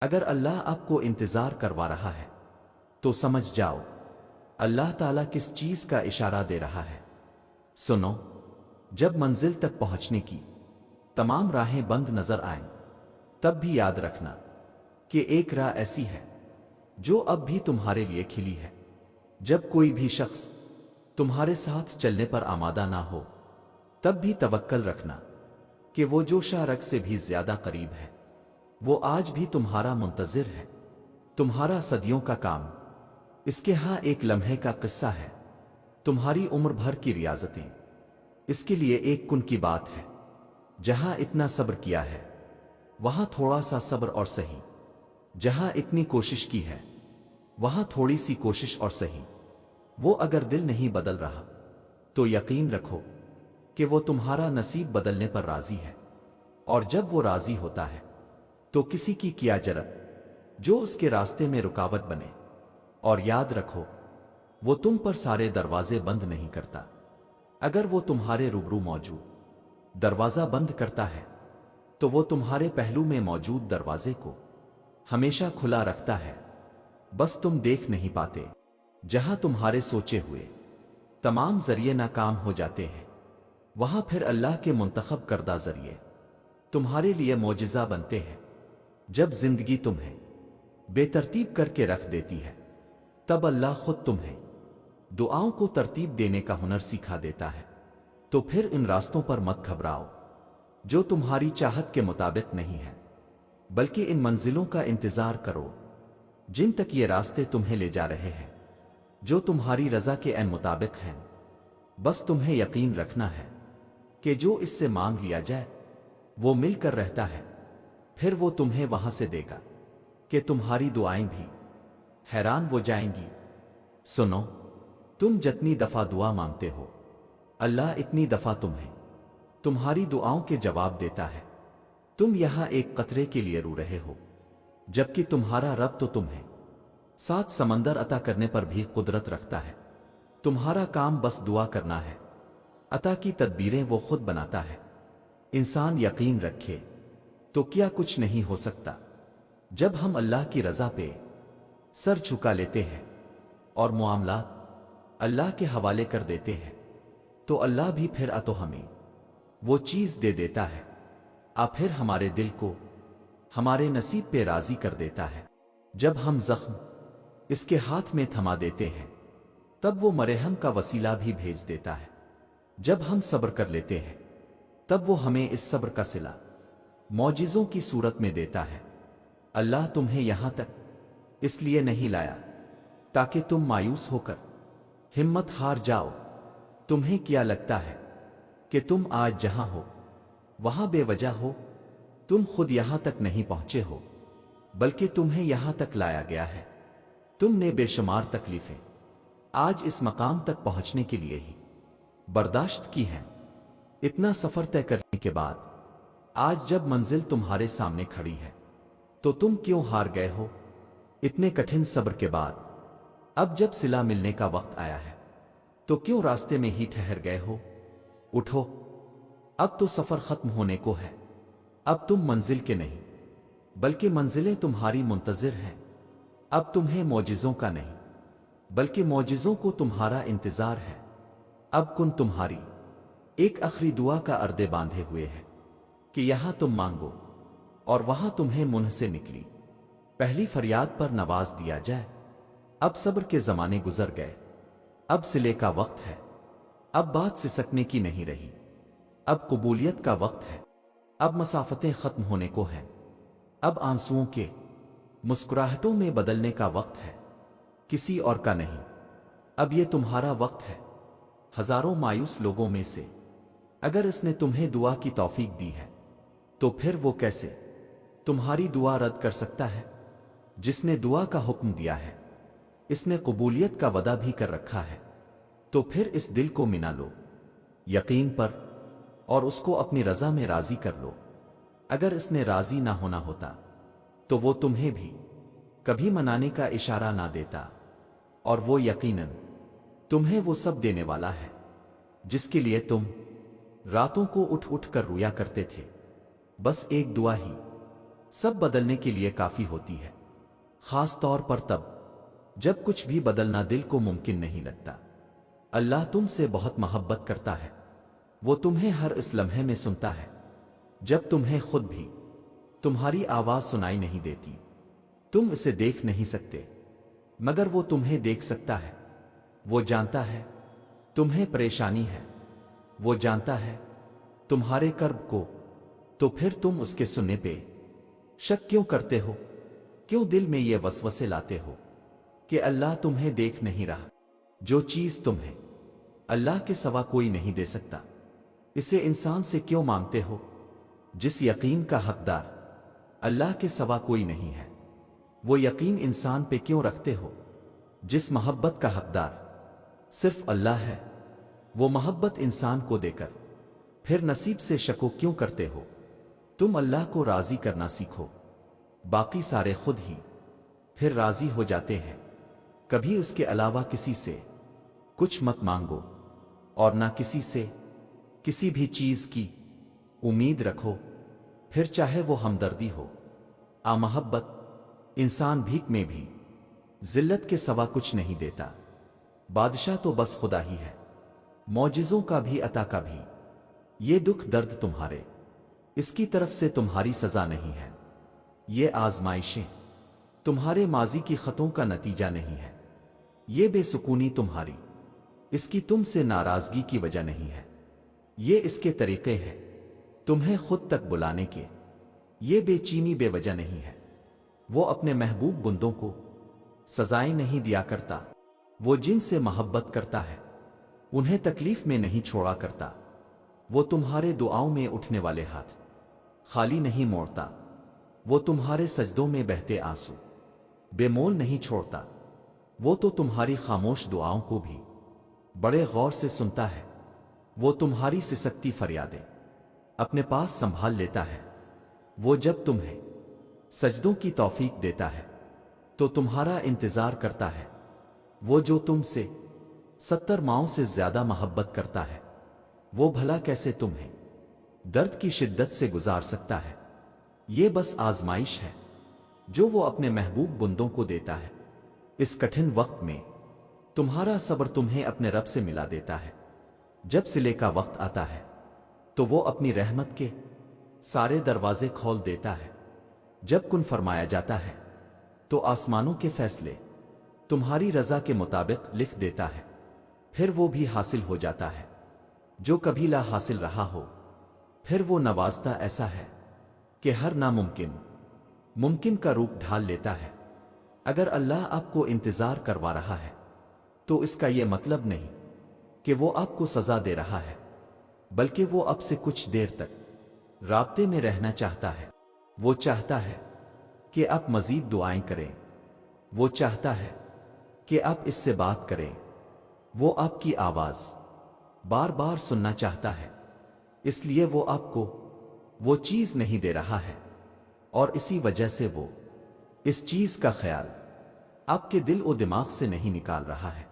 اگر اللہ آپ کو انتظار کروا رہا ہے تو سمجھ جاؤ اللہ تعالیٰ کس چیز کا اشارہ دے رہا ہے۔ سنو، جب منزل تک پہنچنے کی تمام راہیں بند نظر آئیں تب بھی یاد رکھنا کہ ایک راہ ایسی ہے جو اب بھی تمہارے لیے کھلی ہے۔ جب کوئی بھی شخص تمہارے ساتھ چلنے پر آمادہ نہ ہو تب بھی توکل رکھنا کہ وہ جو شارک سے بھی زیادہ قریب ہے وہ آج بھی تمہارا منتظر ہے۔ تمہارا صدیوں کا کام اس کے ہاں ایک لمحے کا قصہ ہے، تمہاری عمر بھر کی ریاضتیں اس کے لیے ایک کن کی بات ہے۔ جہاں اتنا صبر کیا ہے وہاں تھوڑا سا صبر اور سہی، جہاں اتنی کوشش کی ہے وہاں تھوڑی سی کوشش اور سہی۔ وہ اگر دل نہیں بدل رہا تو یقین رکھو کہ وہ تمہارا نصیب بدلنے پر راضی ہے، اور جب وہ راضی ہوتا ہے تو کسی کی کیا جرت جو اس کے راستے میں رکاوٹ بنے۔ اور یاد رکھو وہ تم پر سارے دروازے بند نہیں کرتا، اگر وہ تمہارے روبرو موجود دروازہ بند کرتا ہے تو وہ تمہارے پہلو میں موجود دروازے کو ہمیشہ کھلا رکھتا ہے، بس تم دیکھ نہیں پاتے۔ جہاں تمہارے سوچے ہوئے تمام ذریعے ناکام ہو جاتے ہیں وہاں پھر اللہ کے منتخب کردہ ذریعے تمہارے لیے معجزہ بنتے ہیں۔ جب زندگی تمہیں بے ترتیب کر کے رکھ دیتی ہے تب اللہ خود تمہیں دعاؤں کو ترتیب دینے کا ہنر سکھا دیتا ہے۔ تو پھر ان راستوں پر مت گھبراؤ جو تمہاری چاہت کے مطابق نہیں ہے، بلکہ ان منزلوں کا انتظار کرو جن تک یہ راستے تمہیں لے جا رہے ہیں، جو تمہاری رضا کے عین مطابق ہیں۔ بس تمہیں یقین رکھنا ہے کہ جو اس سے مانگ لیا جائے وہ مل کر رہتا ہے، پھر وہ تمہیں وہاں سے دے گا کہ تمہاری دعائیں بھی حیران ہو جائیں گی۔ سنو، تم جتنی دفعہ دعا مانگتے ہو اللہ اتنی دفعہ تمہیں تمہاری دعاؤں کے جواب دیتا ہے۔ تم یہاں ایک قطرے کے لیے رو رہے ہو جبکہ تمہارا رب تو تمہیں 7 سمندر عطا کرنے پر بھی قدرت رکھتا ہے۔ تمہارا کام بس دعا کرنا ہے، عطا کی تدبیریں وہ خود بناتا ہے۔ انسان یقین رکھے تو کیا کچھ نہیں ہو سکتا۔ جب ہم اللہ کی رضا پہ سر جھکا لیتے ہیں اور معاملات اللہ کے حوالے کر دیتے ہیں تو اللہ بھی پھر تو ہمیں وہ چیز دے دیتا ہے، پھر ہمارے دل کو ہمارے نصیب پہ راضی کر دیتا ہے۔ جب ہم زخم اس کے ہاتھ میں تھما دیتے ہیں تب وہ مرہم کا وسیلہ بھی بھیج دیتا ہے۔ جب ہم صبر کر لیتے ہیں تب وہ ہمیں اس صبر کا صلہ معجزوں کی صورت میں دیتا ہے۔ اللہ تمہیں یہاں تک اس لیے نہیں لایا تاکہ تم مایوس ہو کر ہمت ہار جاؤ۔ تمہیں کیا لگتا ہے کہ تم آج جہاں ہو وہاں بے وجہ ہو؟ تم خود یہاں تک نہیں پہنچے ہو بلکہ تمہیں یہاں تک لایا گیا ہے۔ تم نے بے شمار تکلیفیں آج اس مقام تک پہنچنے کے لیے ہی برداشت کی ہیں۔ اتنا سفر طے کرنے کے بعد آج جب منزل تمہارے سامنے کھڑی ہے تو تم کیوں ہار گئے ہو؟ اتنے کٹھن صبر کے بعد اب جب صلہ ملنے کا وقت آیا ہے تو کیوں راستے میں ہی ٹھہر گئے ہو؟ اٹھو، اب تو سفر ختم ہونے کو ہے۔ اب تم منزل کے نہیں بلکہ منزلیں تمہاری منتظر ہیں۔ اب تمہیں معجزوں کا نہیں بلکہ معجزوں کو تمہارا انتظار ہے۔ اب کن تمہاری ایک آخری دعا کا اردے باندھے ہوئے ہے کہ یہاں تم مانگو اور وہاں تمہیں منہ سے نکلی پہلی فریاد پر نواز دیا جائے۔ اب صبر کے زمانے گزر گئے، اب صلے کا وقت ہے۔ اب بات سسکنے کی نہیں رہی، اب قبولیت کا وقت ہے۔ اب مسافتیں ختم ہونے کو ہیں، اب آنسوؤں کے مسکراہٹوں میں بدلنے کا وقت ہے، کسی اور کا نہیں۔ اب یہ تمہارا وقت ہے۔ ہزاروں مایوس لوگوں میں سے اگر اس نے تمہیں دعا کی توفیق دی ہے تو پھر وہ کیسے تمہاری دعا رد کر سکتا ہے؟ جس نے دعا کا حکم دیا ہے اس نے قبولیت کا وعدہ بھی کر رکھا ہے، تو پھر اس دل کو منا لو یقین پر اور اس کو اپنی رضا میں راضی کر لو۔ اگر اس نے راضی نہ ہونا ہوتا تو وہ تمہیں بھی کبھی منانے کا اشارہ نہ دیتا، اور وہ یقیناً تمہیں وہ سب دینے والا ہے جس کے لیے تم راتوں کو اٹھ اٹھ کر رویا کرتے تھے۔ بس ایک دعا ہی سب بدلنے کے لیے کافی ہوتی ہے، خاص طور پر تب جب کچھ بھی بدلنا دل کو ممکن نہیں لگتا۔ اللہ تم سے بہت محبت کرتا ہے، وہ تمہیں ہر اس لمحے میں سنتا ہے جب تمہیں خود بھی تمہاری آواز سنائی نہیں دیتی۔ تم اسے دیکھ نہیں سکتے مگر وہ تمہیں دیکھ سکتا ہے۔ وہ جانتا ہے تمہیں پریشانی ہے، وہ جانتا ہے تمہارے کرب کو، تو پھر تم اس کے سننے پہ شک کیوں کرتے ہو؟ کیوں دل میں یہ وسوسے لاتے ہو کہ اللہ تمہیں دیکھ نہیں رہا؟ جو چیز تمہیں اللہ کے سوا کوئی نہیں دے سکتا، اسے انسان سے کیوں مانگتے ہو؟ جس یقین کا حقدار اللہ کے سوا کوئی نہیں ہے، وہ یقین انسان پہ کیوں رکھتے ہو؟ جس محبت کا حقدار صرف اللہ ہے، وہ محبت انسان کو دے کر پھر نصیب سے شکو کیوں کرتے ہو؟ تم اللہ کو راضی کرنا سیکھو، باقی سارے خود ہی پھر راضی ہو جاتے ہیں۔ کبھی اس کے علاوہ کسی سے کچھ مت مانگو، اور نہ کسی سے کسی بھی چیز کی امید رکھو، پھر چاہے وہ ہمدردی ہو محبت۔ انسان بھیک میں بھی ذلت کے سوا کچھ نہیں دیتا، بادشاہ تو بس خدا ہی ہے، معجزوں کا بھی عطا کا بھی۔ یہ دکھ درد تمہارے اس کی طرف سے تمہاری سزا نہیں ہے، یہ آزمائشیں تمہارے ماضی کی خطوں کا نتیجہ نہیں ہے، یہ بے سکونی تمہاری اس کی تم سے ناراضگی کی وجہ نہیں ہے، یہ اس کے طریقے ہیں تمہیں خود تک بلانے کے، یہ بے چینی بے وجہ نہیں ہے۔ وہ اپنے محبوب بندوں کو سزائیں نہیں دیا کرتا، وہ جن سے محبت کرتا ہے انہیں تکلیف میں نہیں چھوڑا کرتا۔ وہ تمہارے دعاؤں میں اٹھنے والے ہاتھ خالی نہیں موڑتا، وہ تمہارے سجدوں میں بہتے آنسو بے مول نہیں چھوڑتا۔ وہ تو تمہاری خاموش دعاؤں کو بھی بڑے غور سے سنتا ہے، وہ تمہاری سسکتی فریادیں اپنے پاس سنبھال لیتا ہے۔ وہ جب تمہیں سجدوں کی توفیق دیتا ہے تو تمہارا انتظار کرتا ہے۔ وہ جو تم سے 70 ماؤں سے زیادہ محبت کرتا ہے، وہ بھلا کیسے تمہیں درد کی شدت سے گزار سکتا ہے؟ یہ بس آزمائش ہے جو وہ اپنے محبوب بندوں کو دیتا ہے۔ اس کٹھن وقت میں تمہارا صبر تمہیں اپنے رب سے ملا دیتا ہے۔ جب صلے کا وقت آتا ہے تو وہ اپنی رحمت کے سارے دروازے کھول دیتا ہے۔ جب کن فرمایا جاتا ہے تو آسمانوں کے فیصلے تمہاری رضا کے مطابق لکھ دیتا ہے، پھر وہ بھی حاصل ہو جاتا ہے جو کبھی لا حاصل رہا ہو۔ پھر وہ نوازتا ایسا ہے کہ ہر ناممکن ممکن کا روپ ڈھال لیتا ہے۔ اگر اللہ آپ کو انتظار کروا رہا ہے تو اس کا یہ مطلب نہیں کہ وہ آپ کو سزا دے رہا ہے، بلکہ وہ آپ سے کچھ دیر تک رابطے میں رہنا چاہتا ہے۔ وہ چاہتا ہے کہ آپ مزید دعائیں کریں، وہ چاہتا ہے کہ آپ اس سے بات کریں، وہ آپ کی آواز بار بار سننا چاہتا ہے، اس لیے وہ آپ کو وہ چیز نہیں دے رہا ہے، اور اسی وجہ سے وہ اس چیز کا خیال آپ کے دل و دماغ سے نہیں نکال رہا ہے۔